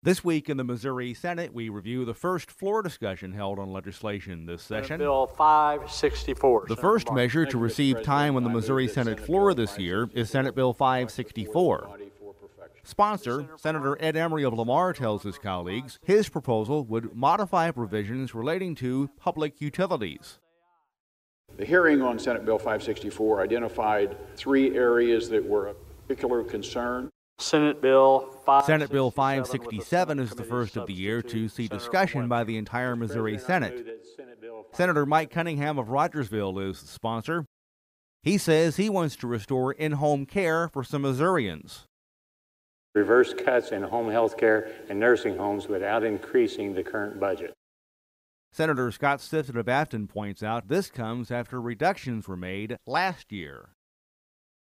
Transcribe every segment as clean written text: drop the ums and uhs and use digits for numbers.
This week in the Missouri Senate, we review the first floor discussion held on legislation this session. Senate Bill 564. The first measure to receive time on the Missouri Senate floor this year is Senate Bill 564. Sponsor, Senator Ed Emery of Lamar, tells his colleagues his proposal would modify provisions relating to public utilities. The hearing on Senate Bill 564 identified 3 areas that were of particular concern. Senate Bill 567 is the first of the year to see discussion by the entire Missouri Senate. Senator Mike Cunningham of Rogersville is the sponsor. He says he wants to restore in-home care for some Missourians. Reverse cuts in home health care and nursing homes without increasing the current budget. Senator Scott Stifton of Afton points out this comes after reductions were made last year.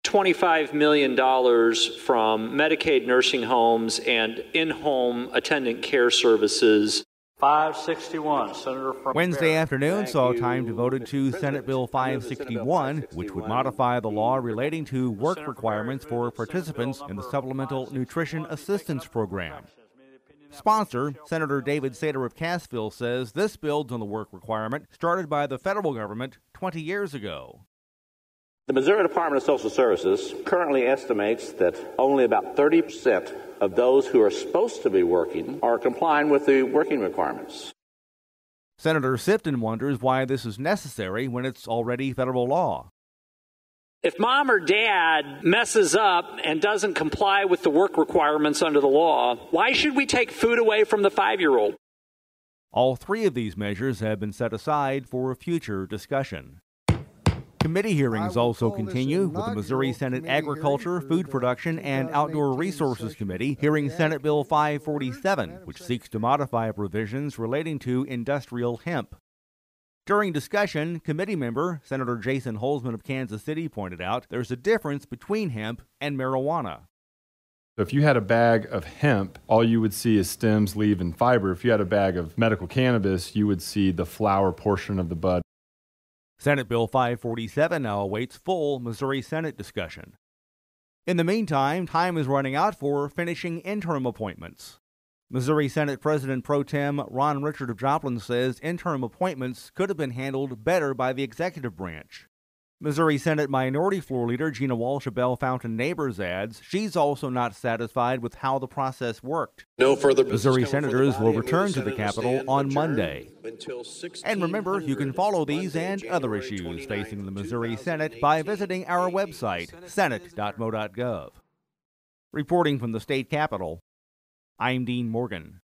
$25 million from Medicaid nursing homes and in-home attendant care services. 561, Senator from Wednesday afternoon saw time devoted to Senate Bill 561, which would modify the law relating to work requirements for participants in the Supplemental Nutrition Assistance Program. Sponsor, Senator David Sater of Cassville, says this builds on the work requirement started by the federal government 20 years ago. The Missouri Department of Social Services currently estimates that only about 30% of those who are supposed to be working are complying with the working requirements. Senator Sifton wonders why this is necessary when it's already federal law. If mom or dad messes up and doesn't comply with the work requirements under the law, why should we take food away from the 5-year-old? All 3 of these measures have been set aside for future discussion. Committee hearings also continue, with the Missouri Senate Agriculture, Food Production, and Outdoor Resources Committee hearing Senate Bill 547, which seeks to modify provisions relating to industrial hemp. During discussion, committee member Senator Jason Holsman of Kansas City pointed out there's a difference between hemp and marijuana. If you had a bag of hemp, all you would see is stems, leaf, and fiber. If you had a bag of medical cannabis, you would see the flower portion of the bud. Senate Bill 547 now awaits full Missouri Senate discussion. In the meantime, time is running out for finishing interim appointments. Missouri Senate President Pro Tem Ron Richard of Joplin says interim appointments could have been handled better by the executive branch. Missouri Senate Minority Floor Leader Gina Walsh of Bell Fountain Neighbors adds she's also not satisfied with how the process worked. No further Missouri senators will return to the Capitol on Monday. And remember, you can follow these and other issues facing the Missouri Senate by visiting our website, senate.mo.gov. Reporting from the state capitol, I'm Dean Morgan.